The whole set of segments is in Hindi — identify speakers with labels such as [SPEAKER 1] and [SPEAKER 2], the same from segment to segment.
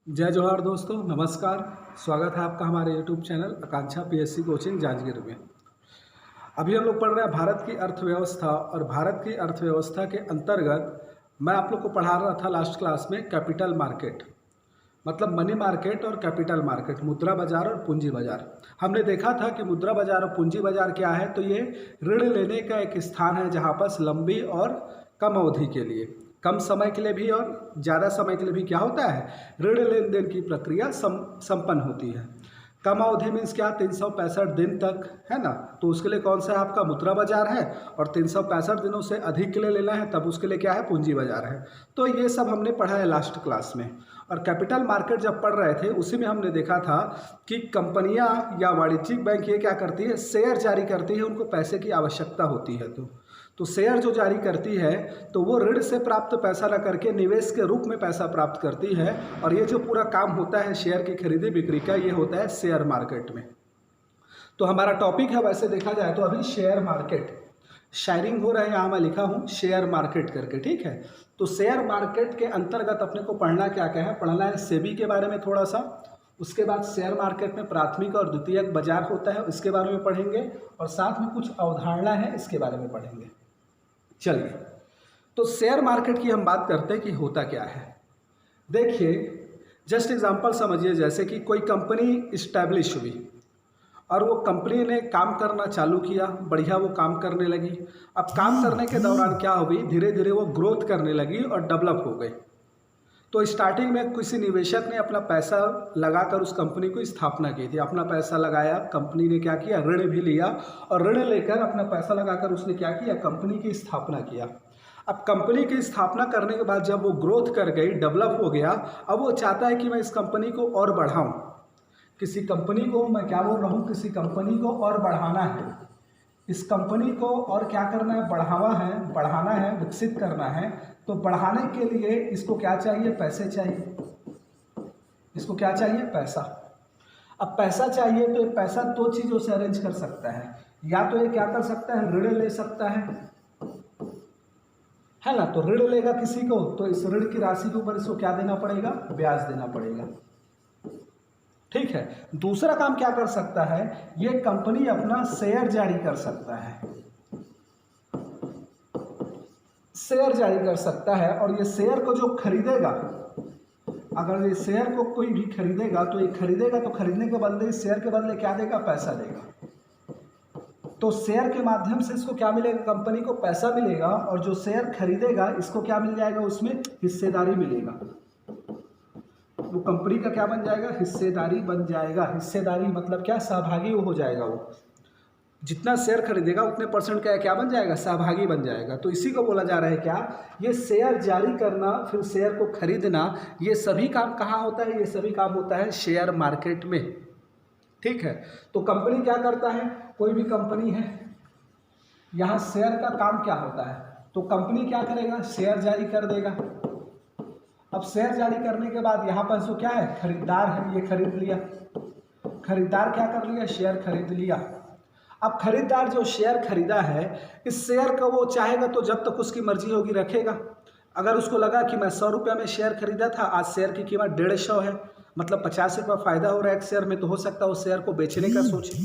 [SPEAKER 1] जय जोहार दोस्तों, नमस्कार। स्वागत है आपका हमारे यूट्यूब चैनल आकांक्षा पीएससी कोचिंग जांजगीर में। अभी हम लोग पढ़ रहे हैं भारत की अर्थव्यवस्था, और भारत की अर्थव्यवस्था के अंतर्गत मैं आप लोग को पढ़ा रहा था लास्ट क्लास में कैपिटल मार्केट, मतलब मनी मार्केट और कैपिटल मार्केट, मुद्रा बाजार और पूंजी बाजार। हमने देखा था कि मुद्रा बाजार और पूंजी बाजार क्या है, तो ये ऋण लेने का एक स्थान है जहाँ पर लंबी और कम अवधि के लिए, कम समय के लिए भी और ज़्यादा समय के लिए भी क्या होता है, ऋण लेन देन की प्रक्रिया संपन्न होती है। कम अवधि मीन्स क्या, 365 दिन तक, है ना, तो उसके लिए कौन सा है आपका मुद्रा बाजार है, और 365 दिनों से अधिक के लिए लेना है तब उसके लिए क्या है, पूंजी बाजार है। तो ये सब हमने पढ़ा है लास्ट क्लास में। और कैपिटल मार्केट जब पढ़ रहे थे उसी में हमने देखा था कि कंपनियां या वाणिज्यिक बैंक ये क्या करती है, शेयर जारी करती है, उनको पैसे की आवश्यकता होती है। तो शेयर जो जारी करती है तो वो ऋण से प्राप्त पैसा न करके निवेश के रूप में पैसा प्राप्त करती है। और ये जो पूरा काम होता है शेयर की खरीदी बिक्री का, ये होता है शेयर मार्केट में। तो हमारा टॉपिक है, वैसे देखा जाए तो अभी शेयर मार्केट, शायरिंग हो रहा है, यहाँ मैं लिखा हूँ शेयर मार्केट करके, ठीक है। तो शेयर मार्केट के अंतर्गत अपने को पढ़ना क्या क्या है, पढ़ना है सेबी के बारे में थोड़ा सा, उसके बाद शेयर मार्केट में प्राथमिक और द्वितीयक बाजार होता है इसके बारे में पढ़ेंगे, और साथ में कुछ अवधारणा है इसके बारे में पढ़ेंगे। चलिए, तो शेयर मार्केट की हम बात करते हैं कि होता क्या है। देखिए, जस्ट एग्जांपल समझिए, जैसे कि कोई कंपनी इस्टेब्लिश हुई और वो कंपनी ने काम करना चालू किया, बढ़िया वो काम करने लगी। अब काम करने के दौरान क्या हुई, धीरे धीरे वो ग्रोथ करने लगी और डेवलप हो गई। तो स्टार्टिंग में किसी निवेशक ने अपना पैसा लगाकर उस कंपनी को स्थापना की थी, अपना पैसा लगाया, कंपनी ने क्या किया, ऋण भी लिया, और ऋण लेकर अपना पैसा लगाकर उसने क्या किया, कंपनी की स्थापना किया। अब कंपनी की स्थापना करने के बाद जब वो ग्रोथ कर गई, डेवलप हो गया, अब वो चाहता है कि मैं इस कंपनी को और बढ़ाऊं। किसी कंपनी को, मैं क्या बोल रहा हूँ, किसी कंपनी को और बढ़ाना है, इस कंपनी को और क्या करना है, बढ़ाना है, विकसित करना है। तो बढ़ाने के लिए इसको क्या चाहिए, पैसे चाहिए। इसको क्या चाहिए, पैसा। अब पैसा चाहिए तो पैसा दो चीज़ों से अरेंज कर सकता है, या तो ये क्या कर सकता है, ऋण ले सकता है ना। तो ऋण लेगा किसी को, तो इस ऋण की राशि के ऊपर इसको क्या देना पड़ेगा, ब्याज देना पड़ेगा, ठीक है। दूसरा काम क्या कर सकता है, ये कंपनी अपना शेयर जारी कर सकता है, शेयर जारी कर सकता है। और ये शेयर को जो खरीदेगा, अगर ये शेयर को कोई भी खरीदेगा तो ये खरीदेगा, तो खरीदने के बदले इस शेयर के बदले क्या देगा, पैसा देगा। तो शेयर के माध्यम से इसको क्या मिलेगा, कंपनी को पैसा मिलेगा, और जो शेयर खरीदेगा इसको क्या मिल जाएगा, उसमें हिस्सेदारी मिलेगा। वो कंपनी का क्या बन जाएगा, हिस्सेदारी बन जाएगा। हिस्सेदारी मतलब क्या, सहभागी हो जाएगा। वो जितना शेयर खरीदेगा उतने परसेंट का क्या बन जाएगा, सहभागी बन जाएगा। तो इसी को बोला जा रहा है क्या, ये शेयर जारी करना, फिर शेयर को खरीदना, ये सभी काम कहाँ होता है, ये सभी काम होता है शेयर मार्केट में, ठीक है। तो कंपनी क्या करता है, कोई भी कंपनी है, यहाँ शेयर का काम क्या होता है, तो कंपनी क्या करेगा, शेयर जारी कर देगा। अब शेयर जारी करने के बाद यहाँ पर जो क्या है, खरीदार है, ये खरीद लिया। खरीदार क्या कर लिया, शेयर खरीद लिया। अब खरीदार जो शेयर खरीदा है, इस शेयर को वो चाहेगा तो जब तक उसकी मर्जी होगी रखेगा। अगर उसको लगा कि मैं 100 रुपये में शेयर खरीदा था, आज शेयर की कीमत 150 है, मतलब 50 रुपये फायदा हो रहा है एक शेयर में, तो हो सकता है उस शेयर को बेचने का सोचे,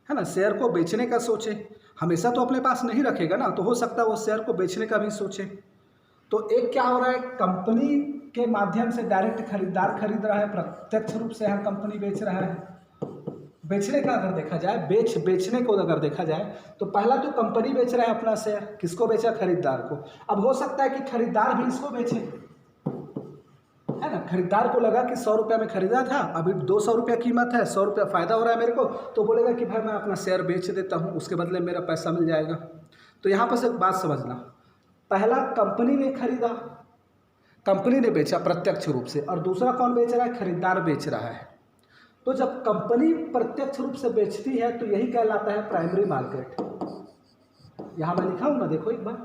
[SPEAKER 1] है ना, शेयर को बेचने का सोचे। हमेशा तो अपने पास नहीं रखेगा ना, तो हो सकता है वो शेयर को बेचने का भी सोचे। तो एक क्या हो रहा है, कंपनी के माध्यम से डायरेक्ट खरीदार खरीद रहा है, प्रत्यक्ष रूप से यहाँ कंपनी बेच रहा है। बेचने का अगर देखा जाए, बेचने को अगर देखा जाए, तो पहला तो कंपनी बेच रहा है अपना शेयर, किसको बेचा, खरीदार को। अब हो सकता है कि खरीदार भी इसको बेचे, है ना। खरीदार को लगा कि 100 रुपये में खरीदा था, अभी 200 रुपये कीमत है, 100 रुपये फायदा हो रहा है मेरे को, तो बोलेगा कि भाई मैं अपना शेयर बेच देता हूँ, उसके बदले मेरा पैसा मिल जाएगा। तो यहाँ पर से एक बात समझना, पहला कंपनी ने खरीदा, कंपनी ने बेचा प्रत्यक्ष रूप से, और दूसरा कौन बेच रहा है, खरीदार बेच रहा है। तो जब कंपनी प्रत्यक्ष रूप से बेचती है तो यही कहलाता है प्राइमरी मार्केट। यहां मैं लिखा हूं ना, देखो एक बार,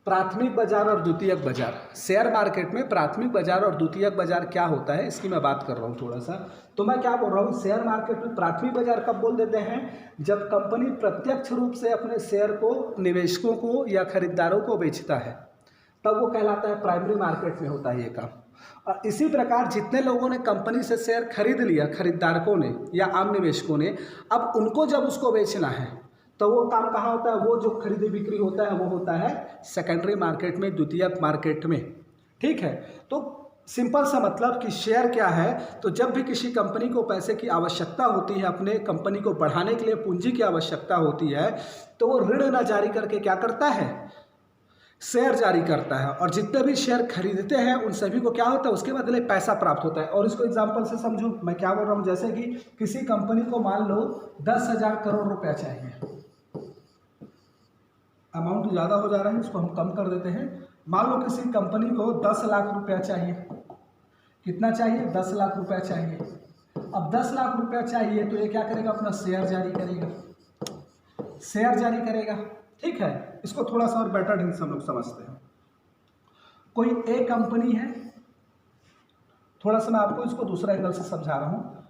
[SPEAKER 1] प्राथमिक बाजार और द्वितीयक बाजार। शेयर मार्केट में प्राथमिक बाजार और द्वितीयक बाजार क्या होता है इसकी मैं बात कर रहा हूँ थोड़ा सा। तो मैं क्या बोल रहा हूँ, शेयर मार्केट में प्राथमिक बाजार कब बोल देते हैं, जब कंपनी प्रत्यक्ष रूप से अपने शेयर को निवेशकों को या खरीदारों को बेचता है, तब वो कहलाता है प्राइमरी मार्केट में होता है ये काम। और इसी प्रकार जितने लोगों ने कंपनी से शेयर खरीद लिया, खरीदारों ने या आम निवेशकों ने, अब उनको जब उसको बेचना है तो वो काम कहाँ होता है, वो जो खरीदी बिक्री होता है वो होता है सेकेंडरी मार्केट में, द्वितीयक मार्केट में। ठीक है, तो सिंपल सा मतलब कि शेयर क्या है, तो जब भी किसी कंपनी को पैसे की आवश्यकता होती है, अपने कंपनी को बढ़ाने के लिए पूंजी की आवश्यकता होती है, तो वो ऋण न जारी करके क्या करता है, शेयर जारी करता है। और जितने भी शेयर खरीदते हैं उन सभी को क्या होता है, उसके बदले पैसा प्राप्त होता है। और इसको एग्जांपल से समझो, मैं क्या बोल रहा हूँ, जैसे कि किसी कंपनी को मान लो 10,000 करोड़ रुपया चाहिए। अमाउंट ज़्यादा हो जा रहा है, इसको हम कम कर देते हैं। मान लो किसी कंपनी को 10 लाख रुपया चाहिए। कितना चाहिए, 10 लाख रुपया चाहिए। अब 10 लाख रुपया चाहिए तो ये क्या करेगा, अपना शेयर जारी करेगा, शेयर जारी करेगा। ठीक है, इसको थोड़ा सा और बेटर ढंग से हम लोग समझते हैं। कोई एक कंपनी है, थोड़ा सा मैं आपको इसको दूसरा एंगल से समझा रहा हूँ।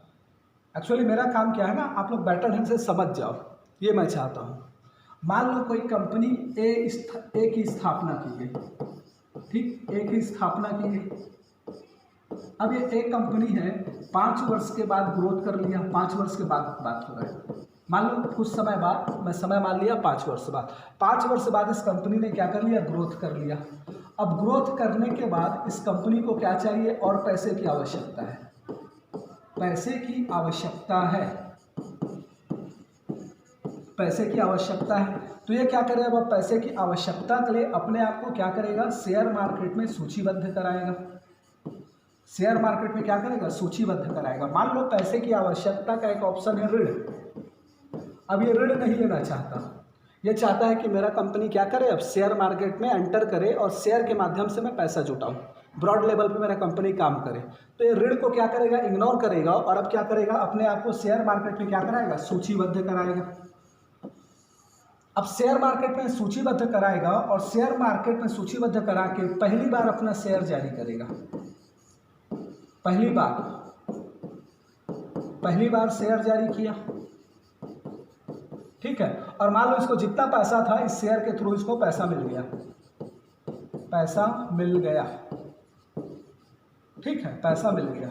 [SPEAKER 1] एक्चुअली मेरा काम क्या है ना, आप लोग बेटर ढंग से समझ जाओ, ये मैं चाहता हूँ। मान लो कोई कंपनी ए की स्थापना की गई, ठीक, ए की स्थापना की गई। अब ये एक कंपनी है, 5 वर्ष के बाद ग्रोथ कर लिया। 5 वर्ष के बाद बात हो रहा है, मान लो कुछ समय बाद, मैं समय मान लिया 5 वर्ष बाद। 5 वर्ष बाद इस कंपनी ने क्या कर लिया, ग्रोथ कर लिया। अब ग्रोथ करने के बाद इस कंपनी को क्या चाहिए, और पैसे की आवश्यकता है, पैसे की आवश्यकता है, पैसे की आवश्यकता है। तो ये क्या करेगा, पैसे की आवश्यकता के लिए अपने आप को क्या करेगा, शेयर मार्केट में सूचीबद्ध कराएगा। शेयर मार्केट में क्या करेगा, सूचीबद्ध कराएगा। मान लो पैसे की आवश्यकता का एक ऑप्शन है ऋण। अब ये ऋण नहीं लेना चाहता, ये चाहता है कि मेरा कंपनी क्या करे, अब शेयर मार्केट में एंटर करे और शेयर के माध्यम से मैं पैसा जुटाऊं, ब्रॉड लेवल पे मेरा कंपनी काम करे। तो ये ऋण को क्या करेगा, इग्नोर करेगा, और अब क्या करेगा, अपने आप को शेयर मार्केट में क्या कराएगा, सूचीबद्ध कराएगा। अब शेयर मार्केट में सूचीबद्ध कराएगा, और शेयर मार्केट में सूचीबद्ध करा के पहली बार अपना शेयर जारी करेगा। पहली बार शेयर जारी किया, ठीक है। और मान लो इसको जितना पैसा था, इस शेयर के थ्रू इसको पैसा मिल गया, पैसा मिल गया, ठीक है, पैसा मिल गया,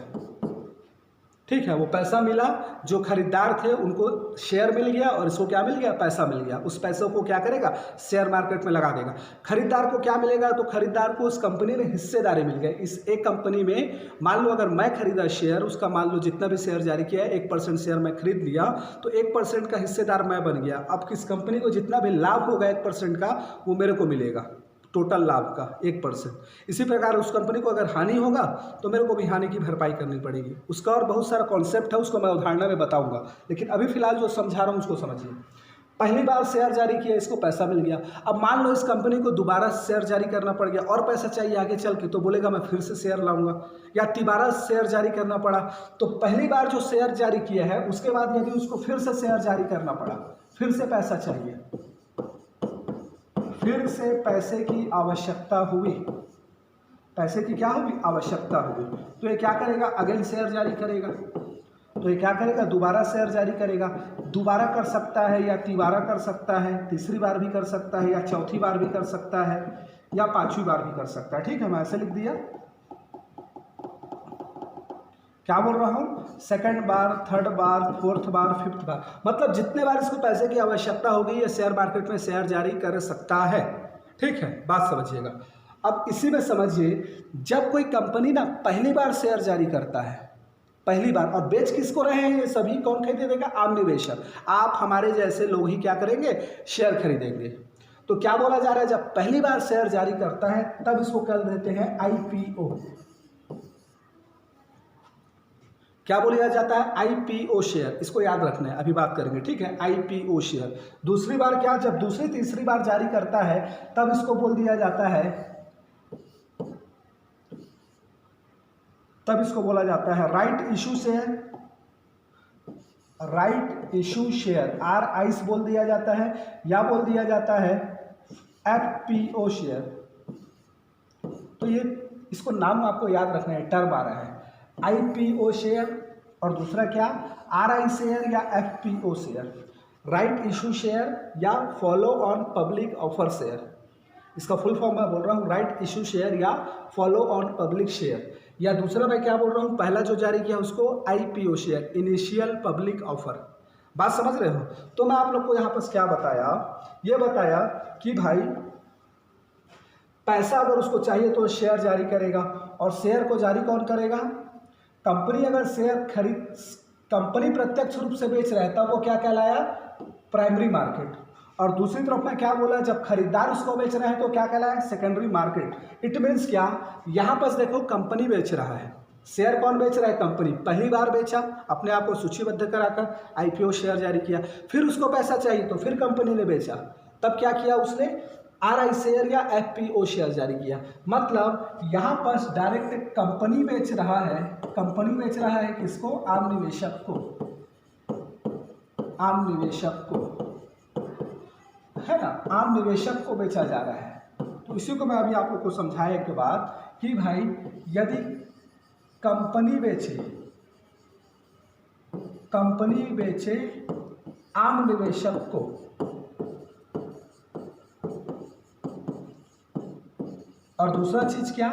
[SPEAKER 1] ठीक है। वो पैसा मिला, जो खरीदार थे उनको शेयर मिल गया, और इसको क्या मिल गया, पैसा मिल गया। उस पैसों को क्या करेगा, शेयर मार्केट में लगा देगा। खरीदार को क्या मिलेगा, तो खरीदार को उस कंपनी में हिस्सेदारी मिल गई। इस एक कंपनी में मान लो अगर मैं खरीदा शेयर, उसका मान लो जितना भी शेयर जारी किया है 1% शेयर मैं खरीद लिया, तो 1% का हिस्सेदार मैं बन गया। अब किस कंपनी को जितना भी लाभ होगा 1% का, वो मेरे को मिलेगा, टोटल लाभ का 1%। इसी प्रकार उस कंपनी को अगर हानि होगा तो मेरे को भी हानि की भरपाई करनी पड़ेगी। उसका और बहुत सारा कॉन्सेप्ट है, उसको मैं उदाहरण में बताऊंगा, लेकिन अभी फिलहाल जो समझा रहा हूँ उसको समझिए। पहली बार शेयर जारी किया, इसको पैसा मिल गया। अब मान लो इस कंपनी को दोबारा शेयर जारी करना पड़ गया, और पैसा चाहिए आगे चल के, तो बोलेगा मैं फिर से शेयर लाऊंगा, या दोबारा शेयर जारी करना पड़ा। तो पहली बार जो शेयर जारी किया है, उसके बाद यदि उसको फिर से शेयर जारी करना पड़ा, फिर से पैसा चाहिए, फिर से पैसे की आवश्यकता हुई, पैसे की क्या हुई, आवश्यकता हुई, तो ये क्या करेगा, अगेन शेयर जारी करेगा। तो ये क्या करेगा, दोबारा शेयर जारी करेगा। दोबारा कर सकता है, या तिबारा कर सकता है, तीसरी बार भी कर सकता है, या चौथी बार भी कर सकता है, या 5वीं बार भी कर सकता है। ठीक है, मैं ऐसे लिख दिया। क्या बोल रहा हूँ, सेकंड बार, थर्ड बार, फोर्थ बार, फिफ्थ बार, मतलब जितने बार इसको पैसे की आवश्यकता होगी ये शेयर मार्केट में शेयर जारी कर सकता है। ठीक है, बात समझिएगा। अब इसी में समझिए, जब कोई कंपनी ना पहली बार शेयर जारी करता है, पहली बार, और बेच किसको रहे हैं, ये सभी कौन खरीदेगा, आम निवेशक, आप हमारे जैसे लोग ही क्या करेंगे, शेयर खरीदेंगे। तो क्या बोला जा रहा है, जब पहली बार शेयर जारी करता है तब इसको कर देते हैं IPO। क्या बोला जाता है, IPO शेयर, इसको याद रखना है, अभी बात करेंगे। ठीक है, IPO शेयर। दूसरी बार क्या, जब दूसरी तीसरी बार जारी करता है तब इसको बोल दिया जाता है, तब इसको बोला जाता है right issue share, right issue share, RIs बोल दिया जाता है, या बोल दिया जाता है FPO शेयर, तो ये इसको नाम आपको याद रखना है, टर्म आ रहा है IPO शेयर और दूसरा क्या RI शेयर या FPO share, right issue share या follow on public offer share. इसका फुल फॉर्म मैं बोल रहा हूँ राइट इशू शेयर या फॉलो ऑन पब्लिक शेयर, या दूसरा मैं क्या बोल रहा हूँ, पहला जो जारी किया उसको IPO share, initial public offer. बात समझ रहे हो? तो मैं आप लोग को यहाँ पर क्या बताया, ये बताया कि भाई पैसा अगर उसको चाहिए तो शेयर जारी करेगा, और शेयर को जारी कौन करेगा? कंपनी। अगर शेयर कंपनी प्रत्यक्ष रूप से बेच रहा है तब वो क्या कहलाया? Primary market. और दूसरी तरफ में क्या बोला, जब खरीदार उसको बेच रहे हैं तो क्या कहलाया? Secondary market. इट मीन्स क्या, यहाँ पर देखो कंपनी बेच रहा है, शेयर कौन बेच रहा है? कंपनी। पहली बार बेचा, अपने आप को सूचीबद्ध कराकर IPO शेयर जारी किया, फिर उसको पैसा चाहिए तो फिर कंपनी ने बेचा, तब क्या किया उसने? RI शेयर या FPO शेयर जारी किया। मतलब यहाँ पर डायरेक्ट कंपनी बेच रहा है, कंपनी बेच रहा है किसको? आम निवेशक को, आम निवेशक को, है ना, आम निवेशक को बेचा जा रहा है। तो इसी को मैं अभी आप लोग को समझाने के बाद कि भाई यदि कंपनी बेचे आम निवेशक को, और दूसरा चीज क्या,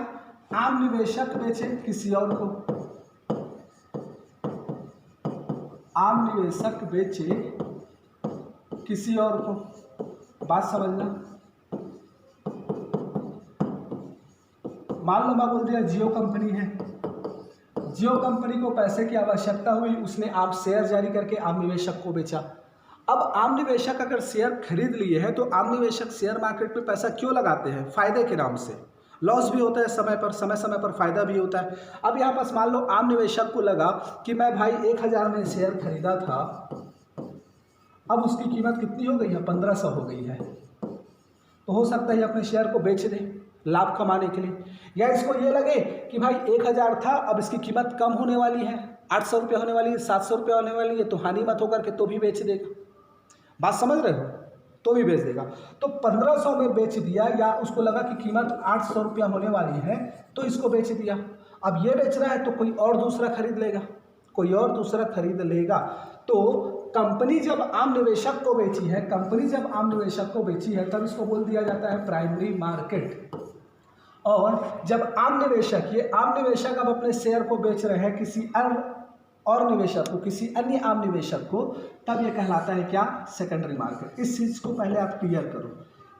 [SPEAKER 1] आम निवेशक बेचे किसी और को, आम निवेशक बेचे किसी और को। बात समझना। मान लो मैं बोल दिया जियो कंपनी है, जियो कंपनी को पैसे की आवश्यकता हुई, उसने आप शेयर जारी करके आम निवेशक को बेचा। अब आम निवेशक अगर शेयर खरीद लिए हैं तो आम निवेशक शेयर मार्केट में पैसा क्यों लगाते हैं? फायदे के नाम से। लॉस भी होता है समय पर फायदा भी होता है। अब यहाँ पास मान लो आम निवेशक को लगा कि मैं भाई 1000 में शेयर खरीदा था, अब उसकी कीमत कितनी हो गई है? 1500 हो गई है। तो हो सकता है अपने शेयर को बेच दे लाभ कमाने के लिए, या इसको ये लगे कि भाई 1000 था, अब इसकी कीमत कम होने वाली है, 800 रुपये होने वाली है, 700 रुपये होने वाली है, तो हानि मत होकर के तो भी बेच देगा। बात समझ रहे हो? तो भी बेच देगा। तो 1500 में बेच दिया, या उसको लगा कि कीमत 800 रुपया होने वाली है तो इसको बेच दिया। अब ये बेच रहा है तो कोई और दूसरा खरीद लेगा, कोई और दूसरा खरीद लेगा। तो कंपनी जब आम निवेशक को बेची है, कंपनी जब आम निवेशक को बेची है तब इसको बोल दिया जाता है प्राइमरी मार्केट। और जब आम निवेशक, ये आम निवेशक अब अपने शेयर को बेच रहे हैं किसी और निवेशक को, किसी अन्य आम निवेशक को, तब ये कहलाता है क्या? Secondary market. इस चीज़ को पहले आप क्लियर करो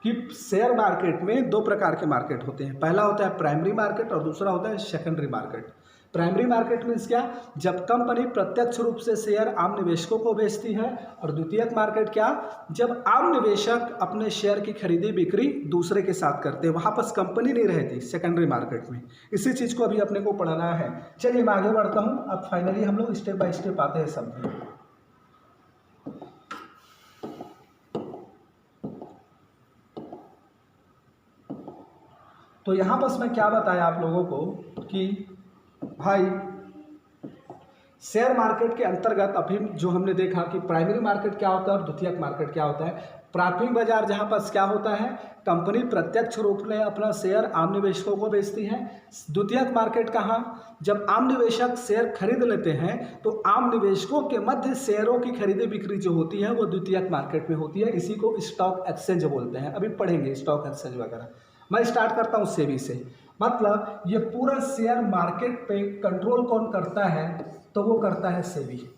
[SPEAKER 1] कि शेयर मार्केट में दो प्रकार के मार्केट होते हैं, पहला होता है प्राइमरी मार्केट और दूसरा होता है secondary market. Primary market means क्या? जब कंपनी प्रत्यक्ष रूप से शेयर आम निवेशकों को बेचती है, और द्वितीयक मार्केट क्या? जब आम निवेशक अपने शेयर की खरीदी बिक्री दूसरे के साथ करते हैं, वहाँ पर कंपनी नहीं रहती सेकेंडरी मार्केट में। इसी चीज़ को अभी अपने को पढ़ना है। चलिए मैं आगे बढ़ता हूँ। अब फाइनली हम लोग स्टेप बाय स्टेप आते हैं सब। तो यहाँ पर मैं क्या बताया आप लोगों को कि भाई शेयर मार्केट के अंतर्गत अभी जो हमने देखा कि प्राइमरी मार्केट क्या होता है और द्वितीयक मार्केट क्या होता है। प्राथमिक बाजार जहां पर क्या होता है, कंपनी प्रत्यक्ष रूप में अपना शेयर आम निवेशकों को बेचती है। द्वितीयक मार्केट कहाँ? जब आम निवेशक शेयर खरीद लेते हैं तो आम निवेशकों के मध्य शेयरों की खरीदी बिक्री जो होती है वो द्वितीयक मार्केट में होती है। इसी को स्टॉक एक्सचेंज बोलते हैं, अभी पढ़ेंगे स्टॉक एक्सचेंज वगैरह। मैं स्टार्ट करता हूँ सेबी से। मतलब ये पूरा शेयर मार्केट पे कंट्रोल कौन करता है? तो वो करता है सेबी।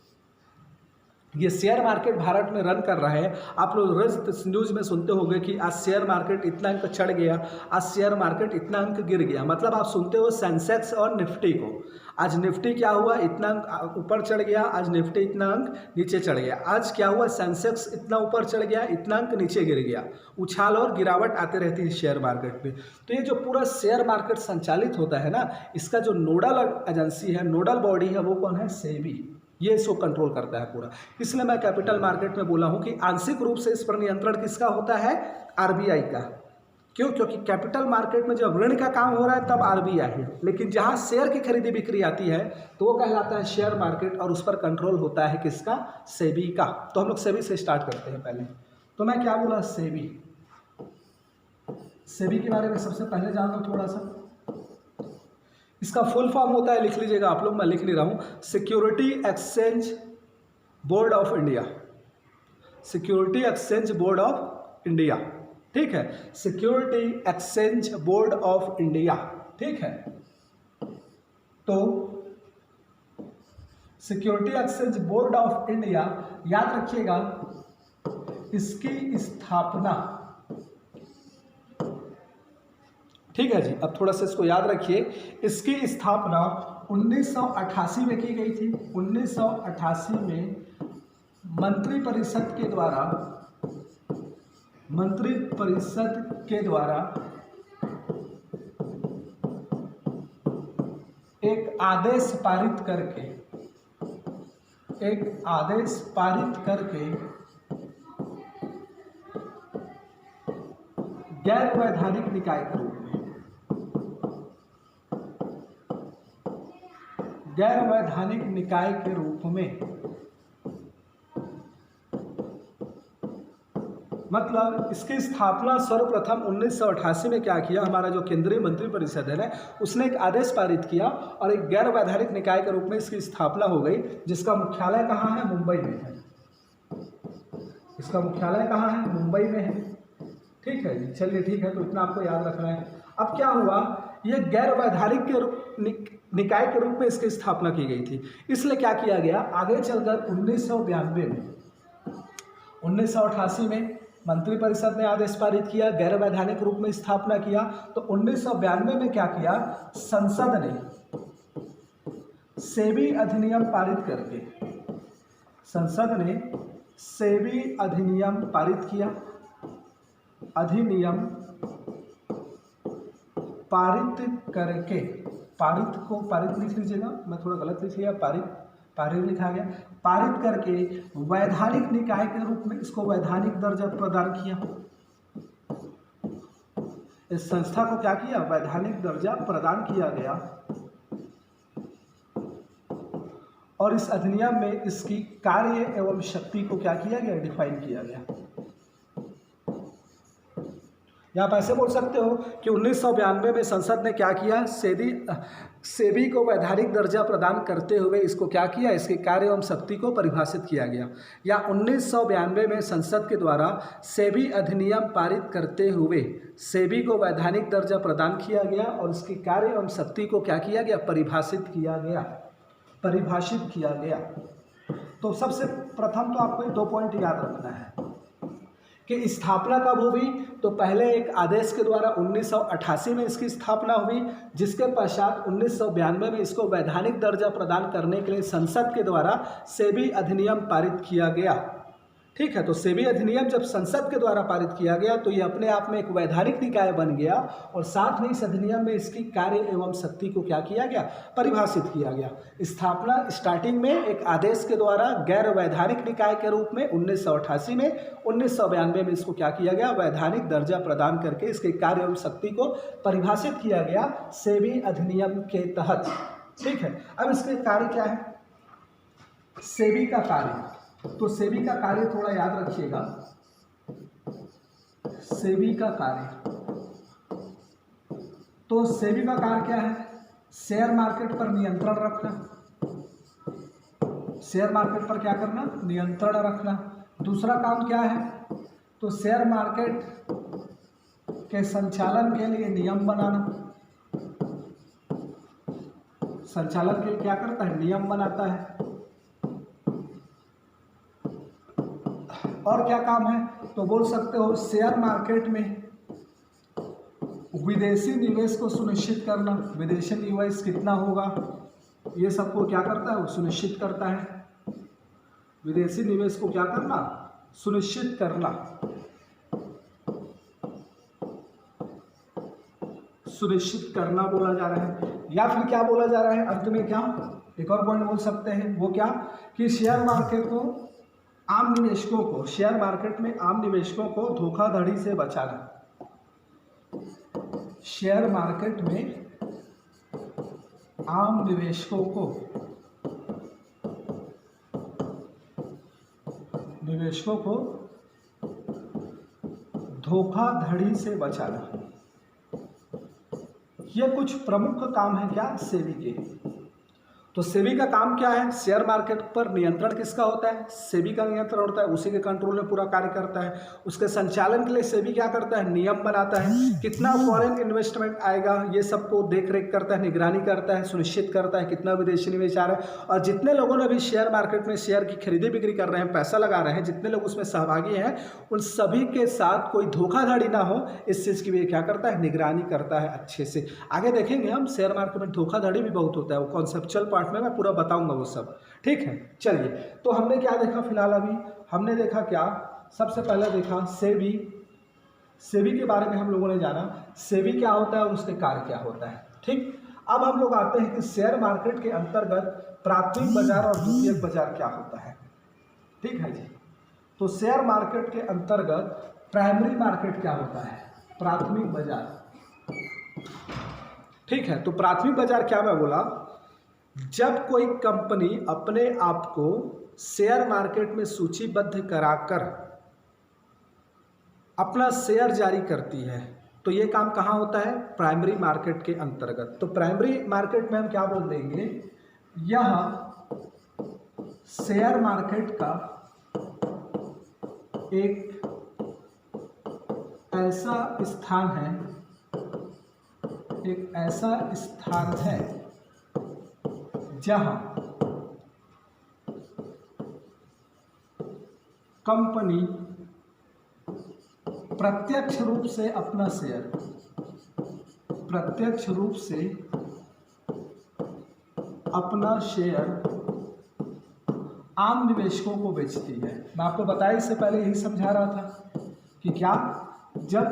[SPEAKER 1] ये शेयर मार्केट भारत में रन कर रहा है। आप लोग रोज न्यूज़ में सुनते होंगे कि आज शेयर मार्केट इतना अंक चढ़ गया, आज शेयर मार्केट इतना अंक गिर गया। मतलब आप सुनते हो सेंसेक्स और निफ्टी को। आज निफ्टी क्या हुआ, इतना अंक ऊपर चढ़ गया, आज निफ्टी इतना अंक नीचे चढ़ गया। आज क्या हुआ, सेंसेक्स इतना ऊपर चढ़ गया, इतना अंक नीचे गिर गया। उछाल और गिरावट आते रहती है शेयर मार्केट में। तो ये जो पूरा शेयर मार्केट संचालित होता है ना, इसका जो नोडल एजेंसी है, नोडल बॉडी है, वो कौन है? सेबी। ये इसको कंट्रोल करता है पूरा। इसलिए मैं कैपिटल मार्केट में बोला हूँ कि आंशिक रूप से इस पर नियंत्रण किसका होता है? आरबीआई का। क्यों? क्योंकि कैपिटल मार्केट में जब ऋण का काम हो रहा है तब आरबीआई है, लेकिन जहाँ शेयर की खरीदी बिक्री आती है तो वो कहलाता है शेयर मार्केट, और उस पर कंट्रोल होता है किसका? सेबी का। तो हम लोग सेबी से स्टार्ट करते हैं पहले। तो मैं क्या बोला? सेबी। सेबी के बारे में सबसे पहले जान लो थोड़ा सा। इसका फुल फॉर्म होता है, लिख लीजिएगा आप लोग, मैं लिख नहीं रहा हूँ, security exchange board of India. Security exchange board of India, ठीक है, security exchange board of India, ठीक है। तो security exchange board of India, याद रखिएगा, इसकी स्थापना, ठीक है जी। अब थोड़ा सा इसको याद रखिए, इसकी स्थापना 1988 में की गई थी। 1988 में मंत्रिपरिषद के द्वारा एक आदेश पारित करके गैर वैधानिक निकाय के रूप में, गैर वैधानिक निकाय के रूप में, मतलब इसकी स्थापना सर्वप्रथम 1988 में क्या किया, हमारा जो केंद्रीय मंत्रिपरिषद है ना, उसने एक आदेश पारित किया और एक गैर वैधानिक निकाय के रूप में इसकी स्थापना हो गई, जिसका मुख्यालय कहाँ है, मुंबई में है। इसका मुख्यालय कहाँ है, मुंबई में है, ठीक है जी। चलिए ठीक है, तो इतना आपको याद रखना है। अब क्या हुआ, ये गैर वैधानिक निकाय के रूप में इसकी स्थापना की गई थी, इसलिए क्या किया गया, आगे चलकर 1992 में, 1988 में मंत्रिपरिषद ने आदेश पारित किया, गैर वैधानिक रूप में स्थापना किया, तो 1992 में क्या किया, संसद ने सेबी अधिनियम पारित करके, संसद ने सेबी अधिनियम पारित किया, अधिनियम पारित करके, पारित लिख लीजिएगा, मैं थोड़ा गलत लिख लिया, पारित लिखा गया, पारित करके वैधानिक निकाय के रूप में इसको वैधानिक दर्जा प्रदान किया। इस संस्था को क्या किया, वैधानिक दर्जा प्रदान किया गया, और इस अधिनियम में इसकी कार्य एवं शक्ति को क्या किया गया, डिफाइन किया गया। आप ऐसे बोल सकते हो कि 1992 में संसद ने क्या किया, सेबी को वैधानिक दर्जा प्रदान करते हुए इसको क्या किया, इसके कार्य एवं शक्ति को परिभाषित किया गया। या 1992 में संसद के द्वारा सेबी अधिनियम पारित करते हुए सेबी को वैधानिक दर्जा प्रदान किया गया और इसके कार्य एवं शक्ति को क्या किया गया, परिभाषित किया गया। तो सबसे प्रथम तो आपको 2 पॉइंट याद रखना है कि स्थापना कब हुई, तो पहले एक आदेश के द्वारा 1988 में इसकी स्थापना हुई, जिसके पश्चात 1992 में इसको वैधानिक दर्जा प्रदान करने के लिए संसद के द्वारा सेबी अधिनियम पारित किया गया, ठीक है। तो सेबी अधिनियम जब संसद के द्वारा पारित किया गया तो ये अपने आप में एक वैधानिक निकाय बन गया, और साथ में इस अधिनियम में इसकी कार्य एवं शक्ति को क्या किया गया, परिभाषित किया गया। स्थापना स्टार्टिंग में एक आदेश के द्वारा गैर वैधानिक निकाय के रूप में 1988 में, 1992 में इसको क्या किया गया, वैधानिक दर्जा प्रदान करके इसके कार्य एवं शक्ति को परिभाषित किया गया सेबी अधिनियम के तहत, ठीक है। अब इसके कार्य क्या है, सेबी का कार्य, तो सेबी का कार्य थोड़ा याद रखिएगा, सेबी का कार्य, तो सेबी का कार्य क्या है, शेयर मार्केट पर नियंत्रण रखना, शेयर मार्केट पर क्या करना, नियंत्रण रखना। दूसरा काम क्या है, तो शेयर मार्केट के संचालन के लिए नियम बनाना, संचालन के लिए क्या करता है, नियम बनाता है। और क्या काम है, तो बोल सकते हो शेयर मार्केट में विदेशी निवेश को सुनिश्चित करना, विदेशी निवेश कितना होगा, ये सबको क्या करता है, वो सुनिश्चित करता है। विदेशी निवेश को क्या करना, सुनिश्चित करना, सुनिश्चित करना बोला जा रहा है। या फिर क्या बोला जा रहा है, अंत में क्या, एक और पॉइंट बोल सकते हैं, वो क्या, कि शेयर मार्केट को, आम निवेशकों को, शेयर मार्केट में आम निवेशकों को धोखाधड़ी से बचाना, शेयर मार्केट में आम निवेशकों को धोखाधड़ी से बचाना, ये कुछ प्रमुख काम है क्या, सेबी के। तो सेबी का काम क्या है, शेयर मार्केट पर नियंत्रण किसका होता है, सेबी का नियंत्रण होता है, उसी के कंट्रोल में पूरा कार्य करता है। उसके संचालन के लिए सेबी क्या करता है, नियम बनाता है, कितना फॉरेन इन्वेस्टमेंट आएगा ये सबको देख रेख करता है, निगरानी करता है, सुनिश्चित करता है कितना विदेशी निवेश आ रहा है। और जितने लोगों ने भी शेयर मार्केट में शेयर की खरीदी बिक्री कर रहे हैं, पैसा लगा रहे हैं, जितने लोग उसमें सहभागी हैं, उन सभी के साथ कोई धोखाधड़ी ना हो, इस चीज़ की भी क्या करता है, निगरानी करता है अच्छे से। आगे देखेंगे हम शेयर मार्केट में धोखाधड़ी भी बहुत होता है, वो कॉन्सेप्चुअल पार्ट में मैं पूरा बताऊंगा वो सब, ठीक है। चलिए, तो हमने क्या देखा फिलहाल, अभी हमने देखा क्या, सबसे पहले देखा सेबी। सेबी के बारे में हम लोगों ने जाना, सेबी क्या होता है और उसके कार्य क्या होता है, ठीक। अब हम लोग आते हैं कि शेयर मार्केट के अंतर्गत प्राथमिक बाजार और द्वितीयक बाजार क्या होता है, ठीक है जी। तो शेयर मार्केट के अंतर्गत प्राइमरी मार्केट क्या होता है, प्राथमिक बाजार, ठीक है। तो प्राथमिक बाजार क्या मैं बोला, जब कोई कंपनी अपने आप को शेयर मार्केट में सूचीबद्ध कराकर अपना शेयर जारी करती है, तो ये काम कहाँ होता है, प्राइमरी मार्केट के अंतर्गत। तो प्राइमरी मार्केट में हम क्या बोल देंगे, यह शेयर मार्केट का एक ऐसा स्थान है, एक ऐसा स्थान है जहां कंपनी प्रत्यक्ष रूप से अपना शेयर, प्रत्यक्ष रूप से अपना शेयर आम निवेशकों को बेचती है। मैं आपको बताया इससे पहले यही समझा रहा था कि क्या, जब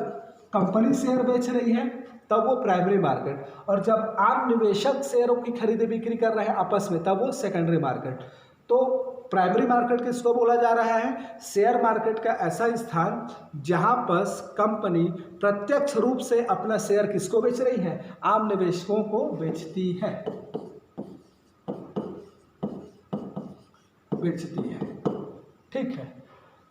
[SPEAKER 1] कंपनी शेयर बेच रही है तब वो प्राइमरी मार्केट, और जब आम निवेशक शेयरों की खरीदी बिक्री कर रहे हैं आपस में तब वो सेकेंडरी मार्केट। तो प्राइमरी मार्केट किसको बोला जा रहा है, शेयर मार्केट का ऐसा स्थान जहां पर कंपनी प्रत्यक्ष रूप से अपना शेयर किसको बेच रही है, आम निवेशकों को बेचती है, बेचती है, ठीक है।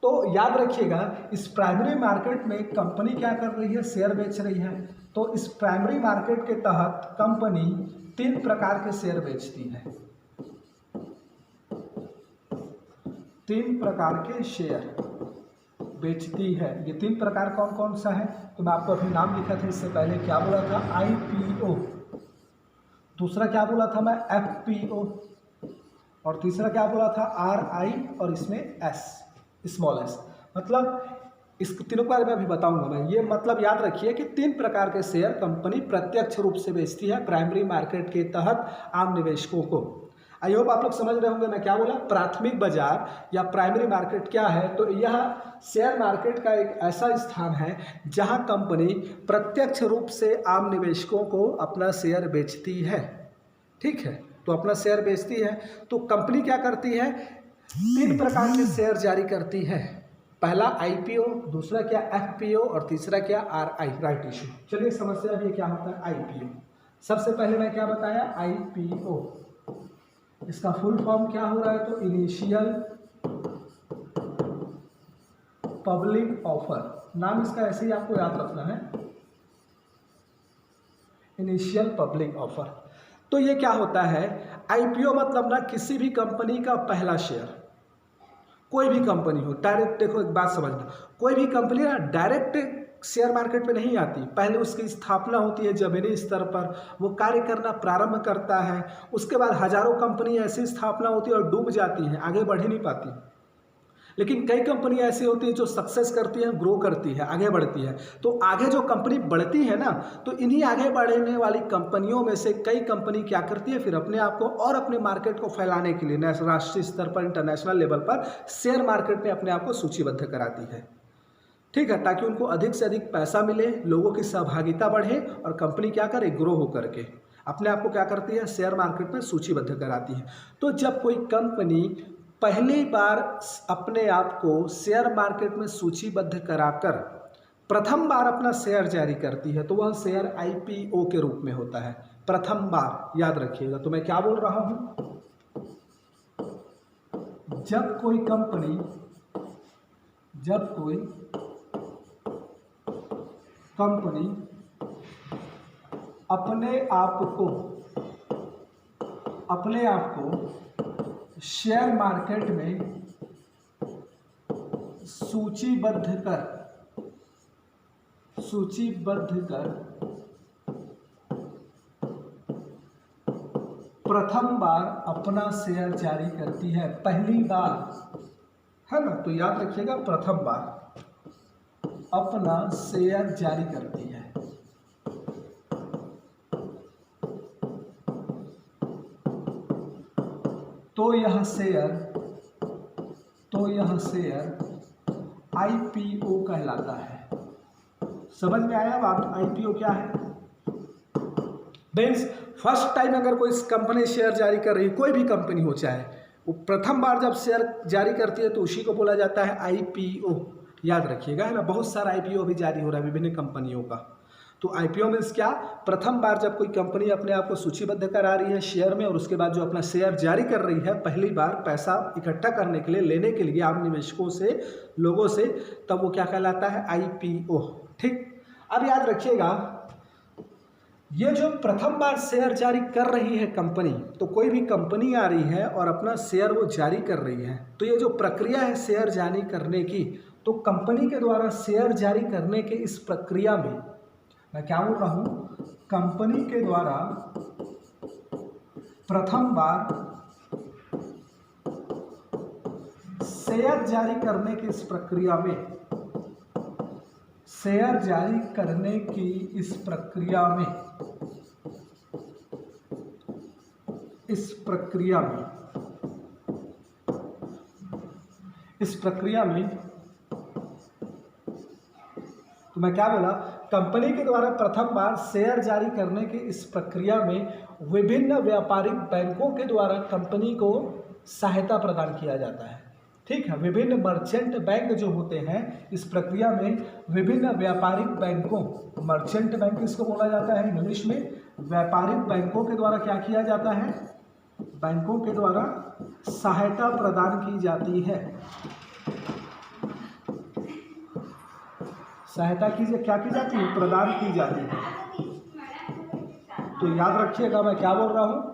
[SPEAKER 1] तो याद रखिएगा, इस प्राइमरी मार्केट में कंपनी क्या कर रही है, शेयर बेच रही है। तो इस प्राइमरी मार्केट के तहत कंपनी 3 प्रकार के शेयर बेचती है, 3 प्रकार के शेयर बेचती है। ये 3 प्रकार कौन कौन सा है, तो मैं आपको अभी नाम लिखा था इससे पहले, क्या बोला था, IPO, दूसरा क्या बोला था मैं, FPO, और तीसरा क्या बोला था, RI, और इसमें S, स्मॉल s। मतलब इस तीनों के बारे में अभी बताऊंगा मैं। ये मतलब याद रखिए कि 3 प्रकार के शेयर कंपनी प्रत्यक्ष रूप से बेचती है प्राइमरी मार्केट के तहत आम निवेशकों को। आई होप आप लोग समझ रहे होंगे मैं क्या बोला। प्राथमिक बाजार या प्राइमरी मार्केट क्या है, तो यह शेयर मार्केट का एक ऐसा स्थान है जहां कंपनी प्रत्यक्ष रूप से आम निवेशकों को अपना शेयर बेचती है, ठीक है। तो अपना शेयर बेचती है, तो कंपनी क्या करती है, 3 प्रकार के शेयर जारी करती है। पहला IPO, दूसरा क्या FPO, और तीसरा क्या RI, राइट इशू। चलिए समस्या अब ये क्या होता है IPO। सबसे पहले मैं क्या बताया, IPO, इसका फुल फॉर्म क्या हो रहा है, तो इनिशियल पब्लिक ऑफर, नाम इसका ऐसे ही आपको याद रखना है, इनिशियल पब्लिक ऑफर। तो ये क्या होता है, IPO मतलब ना किसी भी कंपनी का पहला शेयर, कोई भी कंपनी हो, डायरेक्ट, देखो एक बात समझना, कोई भी कंपनी ना डायरेक्ट शेयर मार्केट में नहीं आती, पहले उसकी स्थापना होती है जमीनी स्तर पर, वो कार्य करना प्रारंभ करता है, उसके बाद हजारों कंपनी ऐसी स्थापना होती है और डूब जाती हैं, आगे बढ़ ही नहीं पाती। लेकिन कई कंपनियां ऐसी होती हैं जो सक्सेस करती हैं, ग्रो करती है, आगे बढ़ती है। तो आगे जो कंपनी बढ़ती है ना, तो इन्हीं आगे बढ़ने वाली कंपनियों में से कई कंपनी क्या करती है, फिर अपने आप को और अपने मार्केट को फैलाने के लिए राष्ट्रीय स्तर पर, इंटरनेशनल लेवल पर शेयर मार्केट में अपने आप को सूचीबद्ध कराती है, ठीक है, ताकि उनको अधिक से अधिक पैसा मिले, लोगों की सहभागिता बढ़े और कंपनी क्या करे, ग्रो हो करके अपने आप को क्या करती है, शेयर मार्केट में सूचीबद्ध कराती है। तो जब कोई कंपनी पहली बार अपने आप को शेयर मार्केट में सूचीबद्ध कराकर प्रथम बार अपना शेयर जारी करती है, तो वह शेयर IPO के रूप में होता है, प्रथम बार, याद रखिएगा। तो मैं क्या बोल रहा हूं, जब कोई कंपनी अपने आप को शेयर मार्केट में सूचीबद्ध कर प्रथम बार अपना शेयर जारी करती है, पहली बार, है ना। तो याद रखिएगा, प्रथम बार अपना शेयर जारी करती है। तो यह शेयर आईपीओ कहलाता है। समझ में आया बात? आईपीओ क्या है? मीन्स फर्स्ट टाइम अगर कोई कंपनी शेयर जारी कर रही है, कोई भी कंपनी हो, चाहे वो प्रथम बार जब शेयर जारी करती है तो उसी को बोला जाता है आईपीओ। याद रखिएगा, है ना। बहुत सारा आईपीओ भी जारी हो रहा है विभिन्न कंपनियों का। तो आईपीओ मीन्स क्या? प्रथम बार जब कोई कंपनी अपने आप को सूचीबद्ध करा रही है शेयर में, और उसके बाद जो अपना शेयर जारी कर रही है पहली बार पैसा इकट्ठा करने के लिए, लेने के लिए आम निवेशकों से, लोगों से, तब वो क्या कहलाता है? आईपीओ। ठीक। अब याद रखिएगा, ये जो प्रथम बार शेयर जारी कर रही है कंपनी, तो कोई भी कंपनी आ रही है और अपना शेयर वो जारी कर रही है, तो ये जो प्रक्रिया है शेयर जारी करने की, तो कंपनी के द्वारा शेयर जारी करने के इस प्रक्रिया में, मैं क्या बोल रहा हूँ, कंपनी के द्वारा प्रथम बार शेयर जारी करने की इस प्रक्रिया में, शेयर जारी करने की इस प्रक्रिया में तो मैं क्या बोला, कंपनी के द्वारा प्रथम बार शेयर जारी करने की इस प्रक्रिया में विभिन्न व्यापारिक बैंकों के द्वारा कंपनी को सहायता प्रदान किया जाता है। ठीक है। विभिन्न मर्चेंट बैंक जो होते हैं, इस प्रक्रिया में विभिन्न व्यापारिक बैंकों, मर्चेंट बैंक इसको बोला जाता है इंग्लिश में, व्यापारिक बैंकों के द्वारा क्या किया जाता है? बैंकों के द्वारा सहायता प्रदान की जाती है। सहायता क्या की जाती है? प्रदान की जाती है। तो याद रखिएगा, मैं क्या बोल रहा हूँ,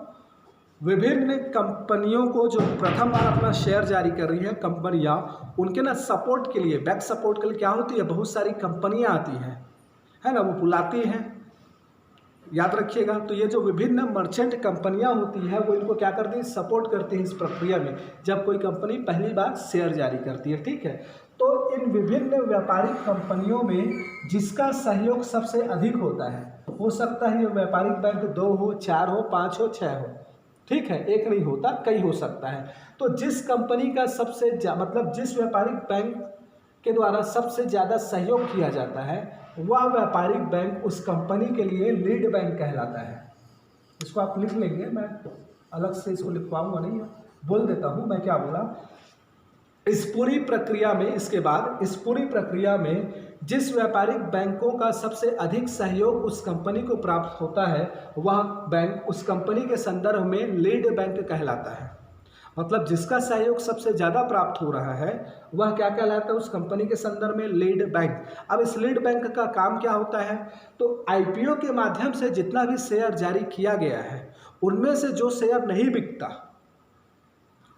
[SPEAKER 1] विभिन्न कंपनियों को जो प्रथम बार अपना शेयर जारी कर रही है कंपनियां, उनके ना सपोर्ट के लिए, बैक सपोर्ट के लिए क्या होती है, बहुत सारी कंपनियां आती हैं, है ना, वो बुलाती हैं। याद रखिएगा। तो ये जो विभिन्न मर्चेंट कंपनियां होती हैं, वो इनको क्या करती हैं? सपोर्ट करती हैं इस प्रक्रिया में, जब कोई कंपनी पहली बार शेयर जारी करती है। ठीक है। तो इन विभिन्न व्यापारिक कंपनियों में जिसका सहयोग सबसे अधिक होता है, हो सकता है ये व्यापारिक बैंक 2 हो, 4 हो, 5 हो, 6 हो, ठीक है, एक नहीं होता, कई हो सकता है। तो जिस कंपनी का सबसे मतलब जिस व्यापारिक बैंक के द्वारा सबसे ज़्यादा सहयोग किया जाता है, वह व्यापारिक बैंक उस कंपनी के लिए लीड बैंक कहलाता है। इसको आप लिख लेंगे, मैं अलग से इसको लिखवाऊंगा नहीं, बोल देता हूँ मैं क्या बोला। इस पूरी प्रक्रिया में, इसके बाद इस पूरी प्रक्रिया में जिस व्यापारिक बैंकों का सबसे अधिक सहयोग उस कंपनी को प्राप्त होता है, वह बैंक उस कंपनी के संदर्भ में लीड बैंक कहलाता है। मतलब जिसका सहयोग सबसे ज़्यादा प्राप्त हो रहा है वह क्या कहलाता है उस कंपनी के संदर्भ में? Lead bank. अब इस लीड बैंक का काम क्या होता है? तो आईपीओ के माध्यम से जितना भी शेयर जारी किया गया है, उनमें से जो शेयर नहीं बिकता,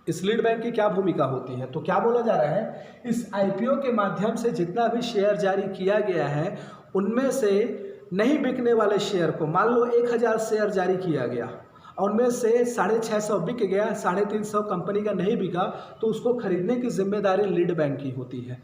[SPEAKER 1] इस लीड बैंक की क्या भूमिका होती है? तो क्या बोला जा रहा है, इस आईपीओ के माध्यम से जितना भी शेयर जारी किया गया है, उनमें से नहीं बिकने वाले शेयर को, मान लो 1000 शेयर जारी किया गया और उनमें से 650 बिक गया, 350 कंपनी का नहीं बिका, तो उसको खरीदने की जिम्मेदारी लीड बैंक की होती है।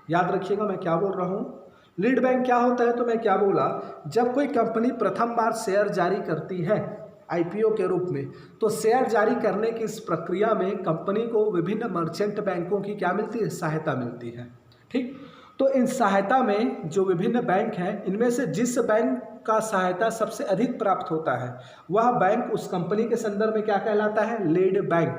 [SPEAKER 1] याद रखिएगा मैं क्या बोल रहा हूँ। लीड बैंक क्या होता है? तो मैं क्या बोला, जब कोई कंपनी प्रथम बार शेयर जारी करती है आईपीओ के रूप में, तो शेयर जारी करने की इस प्रक्रिया में कंपनी को विभिन्न मर्चेंट बैंकों की क्या मिलती है? सहायता मिलती है। ठीक। तो इन सहायता में जो विभिन्न बैंक हैं, इनमें से जिस बैंक का सहायता सबसे अधिक प्राप्त होता है, वह बैंक उस कंपनी के संदर्भ में क्या कहलाता है? Lead bank.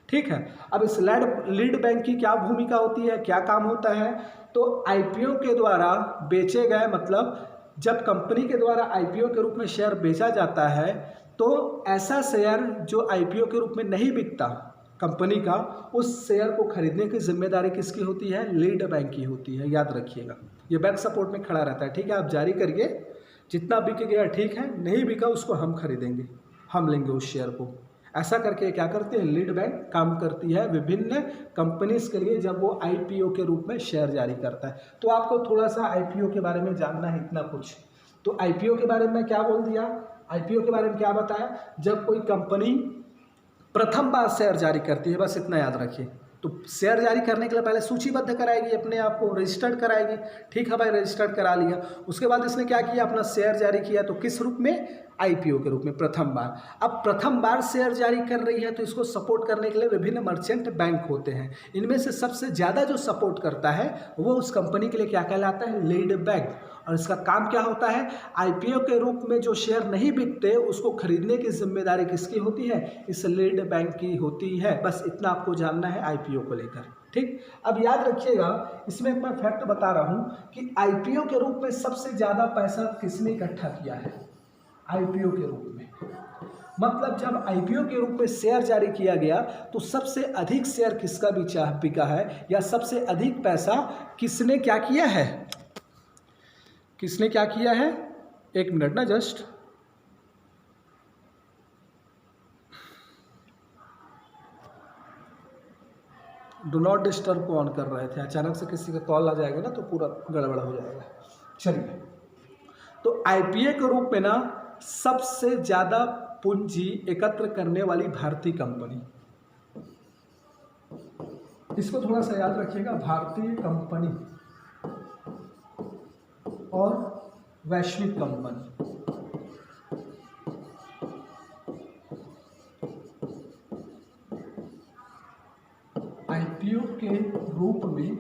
[SPEAKER 1] ठीक है। अब इस लीड बैंक की क्या भूमिका होती है, क्या काम होता है? तो आईपीओ के द्वारा बेचे गए, मतलब जब कंपनी के द्वारा आईपीओ के रूप में शेयर बेचा जाता है, तो ऐसा शेयर जो आईपीओ के रूप में नहीं बिकता कंपनी का, उस शेयर को खरीदने की जिम्मेदारी किसकी होती है? लीड बैंक की होती है। याद रखिएगा, ये बैंक सपोर्ट में खड़ा रहता है। ठीक है। आप जारी करिए, जितना बिक गया ठीक है, नहीं बिका उसको हम खरीदेंगे, हम लेंगे उस शेयर को। ऐसा करके क्या करती है, लीड बैंक काम करती है विभिन्न कंपनीज के लिए जब वो आईपीओ के रूप में शेयर जारी करता है। तो आपको थोड़ा सा आईपीओ के बारे में जानना है, इतना कुछ। तो आईपीओ के बारे में क्या बोल दिया, आईपीओ के बारे में क्या बताया, जब कोई कंपनी प्रथम बार शेयर जारी करती है, बस इतना याद रखिए। तो शेयर जारी करने के लिए पहले सूचीबद्ध कराएगी, अपने आप को रजिस्टर्ड कराएगी, ठीक है भाई, रजिस्टर्ड करा लिया। उसके बाद इसने क्या किया, अपना शेयर जारी किया, तो किस रूप में, आईपीओ के रूप में, प्रथम बार। अब प्रथम बार शेयर जारी कर रही है तो इसको सपोर्ट करने के लिए विभिन्न मर्चेंट बैंक होते हैं। इनमें से सबसे ज़्यादा जो सपोर्ट करता है वो उस कंपनी के लिए क्या कहलाता है, लीड बैंक। और इसका काम क्या होता है, आईपीओ के रूप में जो शेयर नहीं बिकते उसको खरीदने की जिम्मेदारी किसकी होती है, इस लीड बैंक की होती है। बस इतना आपको जानना है आईपीओ को लेकर, ठीक। अब याद रखिएगा, इसमें मैं फैक्ट बता रहा हूँ कि आईपीओ के रूप में सबसे ज़्यादा पैसा किसने इकट्ठा किया है, आईपीओ के रूप में। मतलब जब आईपीओ के रूप में शेयर जारी किया गया तो सबसे अधिक शेयर किसका बिका है, या सबसे अधिक पैसा किसने क्या किया है, किसने क्या किया है, एक मिनट ना, जस्ट डू नॉट डिस्टर्ब को ऑन कर रहे थे, अचानक से किसी का कॉल आ जाएगा ना तो पूरा गड़बड़ हो जाएगा। चलिए, तो आईपीओ के रूप में ना सबसे ज़्यादा पूंजी एकत्र करने वाली भारतीय कंपनी, इसको थोड़ा सा याद रखिएगा, भारतीय कंपनी और वैश्विक कंपनी। आईपीओ के रूप में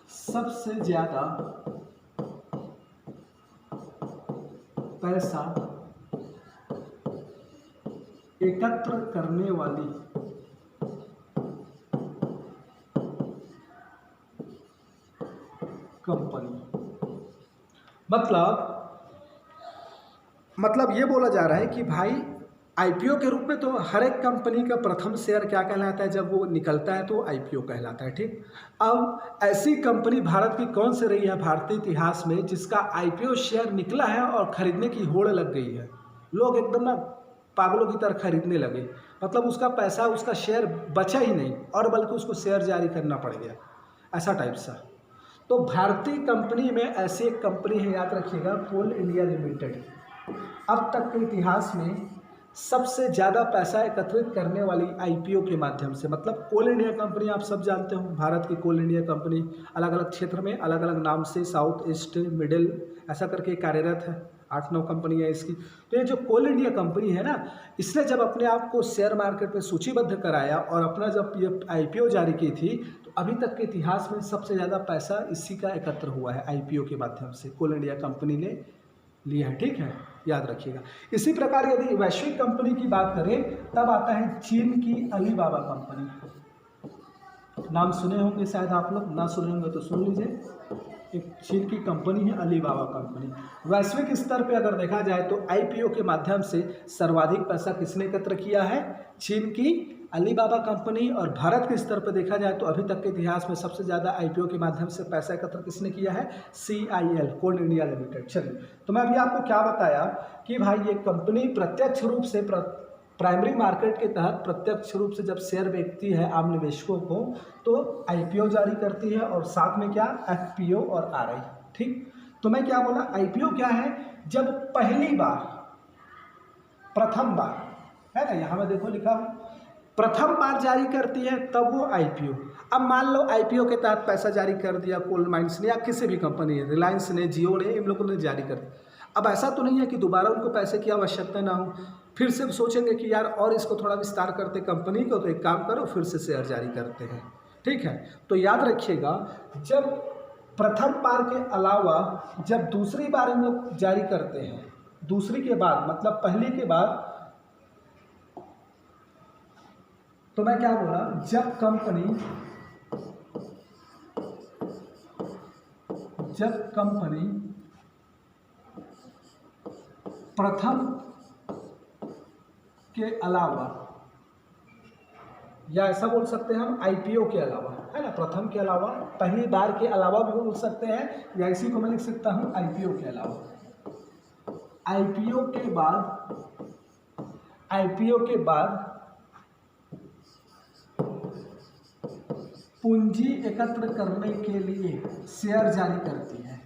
[SPEAKER 1] सबसे ज्यादा पैसा एकत्र करने वाली कंपनी, मतलब ये बोला जा रहा है कि भाई आईपीओ के रूप में तो हर एक कंपनी का प्रथम शेयर क्या कहलाता है, जब वो निकलता है तो आईपीओ कहलाता है, ठीक। अब ऐसी कंपनी भारत की कौन सी रही है भारतीय इतिहास में जिसका आईपीओ शेयर निकला है और खरीदने की होड़ लग गई है, लोग एकदम ना पागलों की तरह खरीदने लगे, मतलब उसका पैसा, उसका शेयर बचा ही नहीं और बल्कि उसको शेयर जारी करना पड़ गया, ऐसा टाइप सा। तो भारतीय कंपनी में ऐसी एक कंपनी है, याद रखिएगा, कोल इंडिया लिमिटेड। अब तक के इतिहास में सबसे ज़्यादा पैसा एकत्रित करने वाली आईपीओ के माध्यम से, मतलब कोल इंडिया कंपनी आप सब जानते हो, भारत की कोल इंडिया कंपनी अलग अलग क्षेत्र में अलग अलग नाम से, साउथ, ईस्ट, मिडिल, ऐसा करके कार्यरत है, 8-9 कंपनी है इसकी। तो ये जो कोल इंडिया कंपनी है ना, इसने जब अपने आप को शेयर मार्केट में सूचीबद्ध कराया और अपना जब ये आईपीओ जारी की थी, तो अभी तक के इतिहास में सबसे ज़्यादा पैसा इसी का एकत्र हुआ है, आईपीओ के माध्यम से कोल इंडिया कंपनी ने लिया है, ठीक है, याद रखिएगा। इसी प्रकार यदि वैश्विक कंपनी की बात करें तब आता है चीन की अलीबाबा कंपनी। नाम सुने होंगे शायद आप लोग, ना सुने होंगे तो सुन लीजिए। एक चीन की कंपनी है अलीबाबा कंपनी। वैश्विक स्तर पे अगर देखा जाए तो आईपीओ के माध्यम से सर्वाधिक पैसा किसने एकत्र किया है, चीन की अलीबाबा कंपनी। और भारत के स्तर पर देखा जाए तो अभी तक के इतिहास में सबसे ज़्यादा आईपीओ के माध्यम से पैसा एकत्र किसने किया है, CIL, कोल इंडिया लिमिटेड। चलिए, तो मैं अभी आपको क्या बताया कि भाई ये कंपनी प्रत्यक्ष रूप से प्राइमरी मार्केट के तहत प्रत्यक्ष रूप से जब शेयर बेचती है आम निवेशकों को तो आईपीओ जारी करती है, और साथ में क्या, एफपीओ और आरआई, ठीक। तो मैं क्या बोला, आईपीओ क्या है, जब पहली बार, प्रथम बार है ना, यहाँ में देखो लिखा हूँ, प्रथम बार जारी करती है तब वो आईपीओ। अब मान लो आईपीओ के तहत पैसा जारी कर दिया कोल माइंस ने या किसी भी कंपनी ने, रिलायंस ने, जियो ने, इन लोगों ने जारी कर दिया। अब ऐसा तो नहीं है कि दोबारा उनको पैसे की आवश्यकता ना हो, फिर से सोचेंगे कि यार और इसको थोड़ा विस्तार करते कंपनी को, तो एक काम करो फिर से शेयर जारी करते हैं, ठीक है। तो याद रखिएगा, जब प्रथम बार के अलावा जब दूसरी बार हम लोग जारी करते हैं, दूसरी के बाद मतलब पहली के बाद, तो मैं क्या बोला, जब कंपनी प्रथम के अलावा, या ऐसा बोल सकते हैं हम आईपीओ के अलावा, है ना, प्रथम के अलावा, पहली बार के अलावा भी बोल सकते हैं, या इसी को मैं लिख सकता हूं आईपीओ के अलावा। आईपीओ के बाद पूंजी एकत्र करने के लिए शेयर जारी करती है।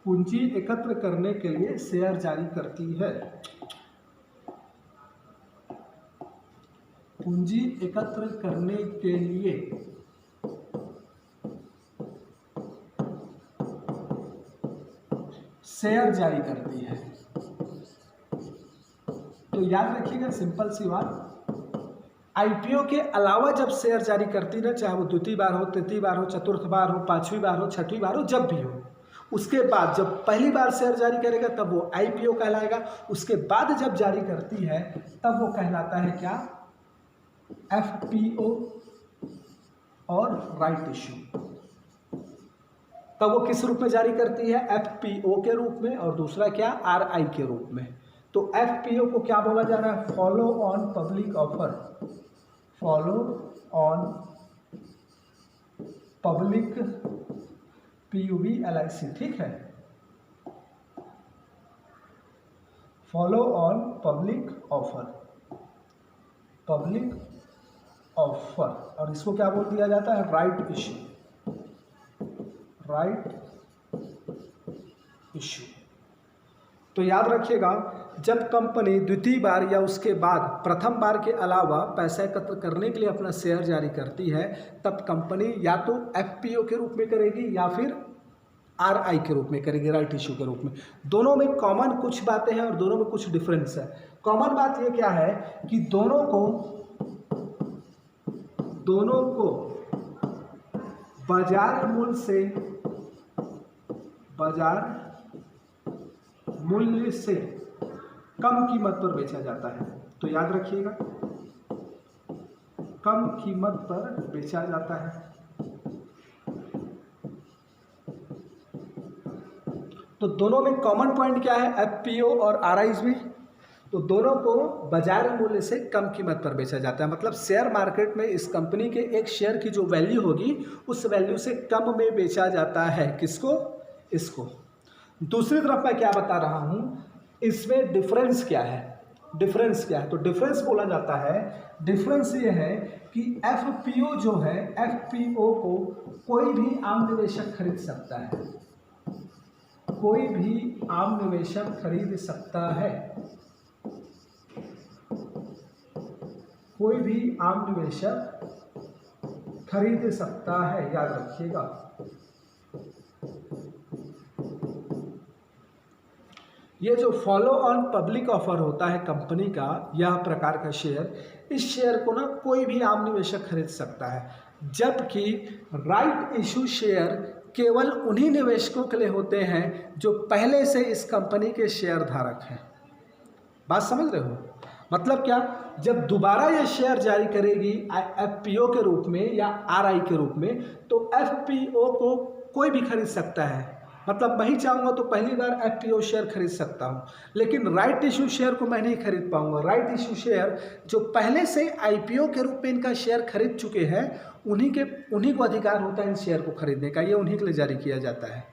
[SPEAKER 1] पूंजी एकत्र करने के लिए शेयर जारी करती है। पूंजी एकत्र करने के लिए शेयर जारी करती है। तो याद रखिएगा सिंपल सी बात, आईपीओ के अलावा जब शेयर जारी करती ना, चाहे वो द्वितीय बार हो, तृतीय बार हो, चतुर्थ बार हो, पांचवी बार हो, छठवीं बार हो, जब भी हो, उसके बाद जब पहली बार शेयर जारी करेगा तब वो आईपीओ कहलाएगा। उसके बाद जब जारी करती है तब वो कहलाता है क्या, एफपीओ और राइट इश्यू। तब वो किस रूप में जारी करती है, एफपीओ के रूप में, और दूसरा क्या, आरआई के रूप में। तो एफपीओ को क्या बोला जा रहा है, follow on public offer, follow on public P U B L I C, ठीक है, follow on public offer, public offer, और इसको क्या बोल दिया जाता है, राइट इश्यू, राइट इश्यू। तो याद रखिएगा, जब कंपनी द्वितीय बार या उसके बाद प्रथम बार के अलावा पैसा एकत्र करने के लिए अपना शेयर जारी करती है, तब कंपनी या तो एफपीओ के रूप में करेगी या फिर आरआई के रूप में करेगी, राइट इश्यू के रूप में। दोनों में कॉमन कुछ बातें हैं और दोनों में कुछ डिफरेंस है। कॉमन बात ये क्या है कि दोनों को बाजार मूल्य से कम कीमत पर बेचा जाता है। तो याद रखिएगा, कम कीमत पर बेचा जाता है। तो दोनों में कॉमन पॉइंट क्या है, एफपीओ और आरआईज में, तो दोनों को बाजार मूल्य से कम कीमत पर बेचा जाता है। मतलब शेयर मार्केट में इस कंपनी के एक शेयर की जो वैल्यू होगी उस वैल्यू से कम में बेचा जाता है। किसको, इसको। दूसरी तरफ मैं क्या बता रहा हूं, इसमें डिफरेंस क्या है, डिफरेंस क्या है, तो डिफरेंस बोला जाता है, डिफरेंस ये है कि एफपीओ जो है, एफपीओ को कोई भी आम निवेशक खरीद सकता है, कोई भी आम निवेशक खरीद सकता है, कोई भी आम निवेशक खरीद सकता है, याद रखिएगा। ये जो फॉलो ऑन पब्लिक ऑफर होता है कंपनी का, यह प्रकार का शेयर, इस शेयर को ना कोई भी आम निवेशक खरीद सकता है, जबकि राइट इशू शेयर केवल उन्हीं निवेशकों के लिए होते हैं जो पहले से इस कंपनी के शेयर धारक हैं। बात समझ रहे हो, मतलब क्या, जब दोबारा ये शेयर जारी करेगी एफपीओ के रूप में या आरआई के रूप में, तो एफपीओ को कोई भी खरीद सकता है। मतलब मैं ही चाहूँगा तो पहली बार एफपीओ शेयर खरीद सकता हूँ, लेकिन राइट इशू शेयर को मैं नहीं खरीद पाऊँगा। राइट इशू शेयर जो पहले से आईपीओ के रूप में इनका शेयर खरीद चुके हैं, उन्हीं को अधिकार होता है इन शेयर को खरीदने का, ये उन्हीं के लिए जारी किया जाता है।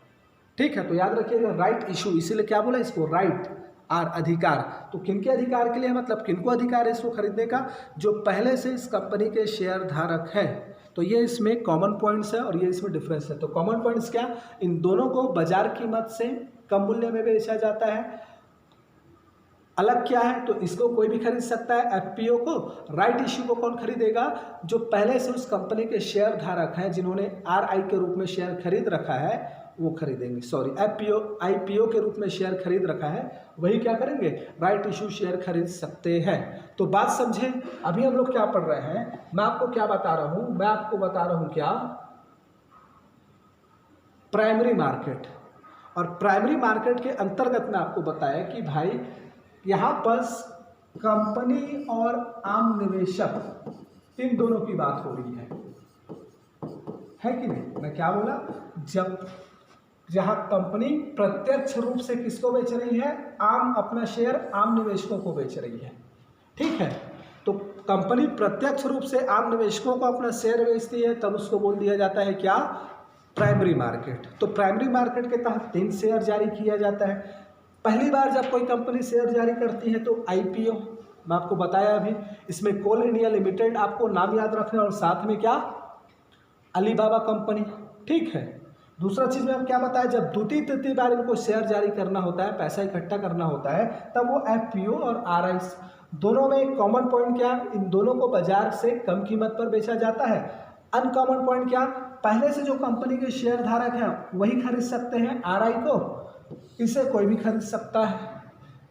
[SPEAKER 1] ठीक है, तो याद रखिएगा राइट इशू, इसीलिए क्या बोला इसको, राइट आर अधिकार। तो किनके अधिकार के लिए, मतलब किनको अधिकार है इसको खरीदने का, जो पहले से इस कंपनी के शेयर धारक हैं। तो ये इसमें कॉमन पॉइंट्स है और ये इसमें डिफरेंस है। तो कॉमन पॉइंट्स क्या, इन दोनों को बाजार कीमत से कम मूल्य में बेचा जाता है। अलग क्या है, तो इसको कोई भी खरीद सकता है एफपीओ को। राइट इश्यू को कौन खरीदेगा, जो पहले से उस कंपनी के शेयर धारक हैं, जिन्होंने आरआई के रूप में शेयर खरीद रखा है, वो खरीदेंगे। सॉरी, आईपीओ के रूप में शेयर खरीद रखा है, वही क्या करेंगे, राइट इशू शेयर खरीद सकते हैं। तो बात समझे, अभी हम लोग क्या पढ़ रहे हैं, मैं आपको क्या बता रहा हूं, मैं आपको बता रहा हूं क्या, प्राइमरी मार्केट। और प्राइमरी मार्केट के अंतर्गत मैं आपको बताया कि भाई यहाँ पर कंपनी और आम निवेशक, इन दोनों की बात हो रही है कि नहीं। मैं क्या बोला, जब जहां कंपनी प्रत्यक्ष रूप से किसको बेच रही है, अपना शेयर आम निवेशकों को बेच रही है। ठीक है, तो कंपनी प्रत्यक्ष रूप से आम निवेशकों को अपना शेयर बेचती है तब उसको बोल दिया जाता है क्या, प्राइमरी मार्केट। तो प्राइमरी मार्केट के तहत 3 शेयर जारी किया जाता है। पहली बार जब कोई कंपनी शेयर जारी करती है तो आईपीओ, मैं आपको बताया अभी, इसमें कोल इंडिया लिमिटेड आपको नाम याद रखना, और साथ में क्या, अलीबाबा कंपनी, ठीक है। दूसरा चीज़ में हम क्या बताया, जब द्वितीय तृतीय बार इनको शेयर जारी करना होता है, पैसा इकट्ठा करना होता है, तब वो एफपीओ और आरआईस दोनों में एक कॉमन पॉइंट क्या, इन दोनों को बाजार से कम कीमत पर बेचा जाता है। अनकॉमन पॉइंट क्या, पहले से जो कंपनी के शेयर धारक हैं वही खरीद सकते हैं आरआई को, इसे कोई भी खरीद सकता है।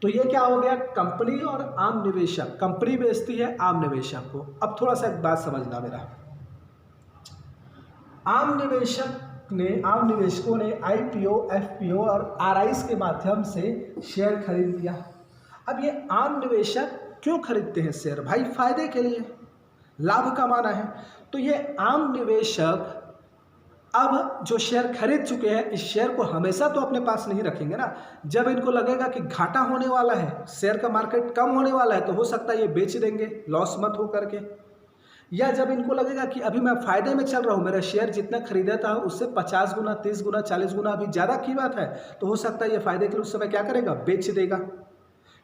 [SPEAKER 1] तो ये क्या हो गया, कंपनी और आम निवेशक, कंपनी बेचती है आम निवेशक को। अब थोड़ा सा एक बात समझना मेरा, आम निवेशकों ने आईपीओ, एफपीओ और आरआईस के माध्यम से शेयर खरीद लिया। अब ये आम निवेशक क्यों खरीदते हैं शेयर, भाई फायदे के लिए, लाभ कमाना है। तो ये आम निवेशक अब जो शेयर खरीद चुके हैं, इस शेयर को हमेशा तो अपने पास नहीं रखेंगे ना। जब इनको लगेगा कि घाटा होने वाला है, शेयर का मार्केट कम होने वाला है, तो हो सकता है ये बेच देंगे लॉस मत हो करके। या जब इनको लगेगा कि अभी मैं फायदे में चल रहा हूँ, मेरा शेयर जितना खरीदा था उससे 50 गुना, 30 गुना, 40 गुना अभी ज़्यादा कीमत है, तो हो सकता है ये फायदे के लिए उस समय क्या करेगा, बेच देगा,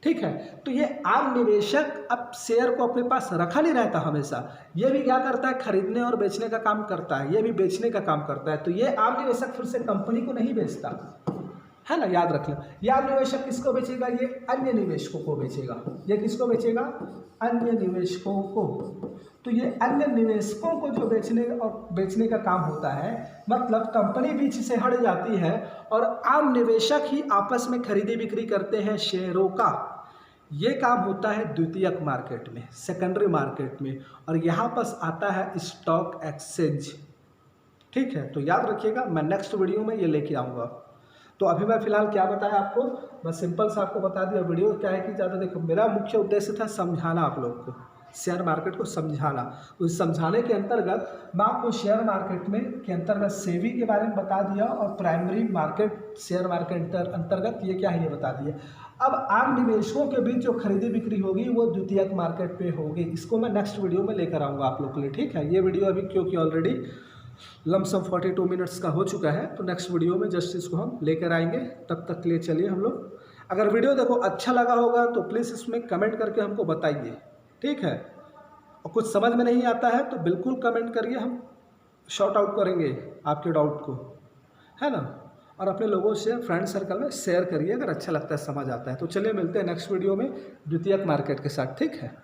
[SPEAKER 1] ठीक है। तो ये आम निवेशक अब शेयर को अपने पास रखा नहीं रहता हमेशा, ये भी क्या करता है, खरीदने और बेचने का काम करता है, ये भी बेचने का काम करता है। तो ये आम निवेशक फिर से कंपनी को नहीं बेचता है ना, याद रख लो। ये आम निवेशक किसको बेचेगा, ये अन्य निवेशकों को बेचेगा। ये किसको बेचेगा, अन्य निवेशकों को। तो ये अन्य निवेशकों को जो बेचने का काम होता है, मतलब कंपनी बीच से हट जाती है और आम निवेशक ही आपस में खरीदी बिक्री करते हैं शेयरों का। ये काम होता है द्वितीयक मार्केट में, सेकेंडरी मार्केट में, और यहाँ पर आता है स्टॉक एक्सचेंज, ठीक है। तो याद रखिएगा, मैं नेक्स्ट वीडियो में ये लेके आऊँगा। तो अभी मैं फिलहाल क्या बताया आपको, मैं सिंपल सा आपको बता दिया। वीडियो क्या है कि ज़्यादा देखो, मेरा मुख्य उद्देश्य था समझाना आप लोग को, शेयर मार्केट को समझाना। तो इस समझाने के अंतर्गत मैं आपको शेयर मार्केट में के अंतर्गत सेबी के बारे में बता दिया, और प्राइमरी मार्केट शेयर मार्केट अंतर्गत ये क्या है ये बता दिया। अब आम निवेशकों के बीच जो खरीदी बिक्री होगी वो द्वितीयक मार्केट पे होगी। इसको मैं नेक्स्ट वीडियो में लेकर आऊँगा आप लोग के लिए, ठीक है। ये वीडियो अभी क्योंकि ऑलरेडी लमसम 42 मिनट्स का हो चुका है, तो नेक्स्ट वीडियो में जस्ट इसको हम लेकर आएंगे। तब तक के लिए चलिए हम लोग, अगर वीडियो देखो अच्छा लगा होगा तो प्लीज़ इसमें कमेंट करके हमको बताइए, ठीक है। और कुछ समझ में नहीं आता है तो बिल्कुल कमेंट करिए, हम शॉर्ट आउट करेंगे आपके डाउट को, है ना। और अपने लोगों से फ्रेंड सर्कल में शेयर करिए अगर अच्छा लगता है, समझ आता है। तो चलिए मिलते हैं नेक्स्ट वीडियो में द्वितीयक मार्केट के साथ, ठीक है।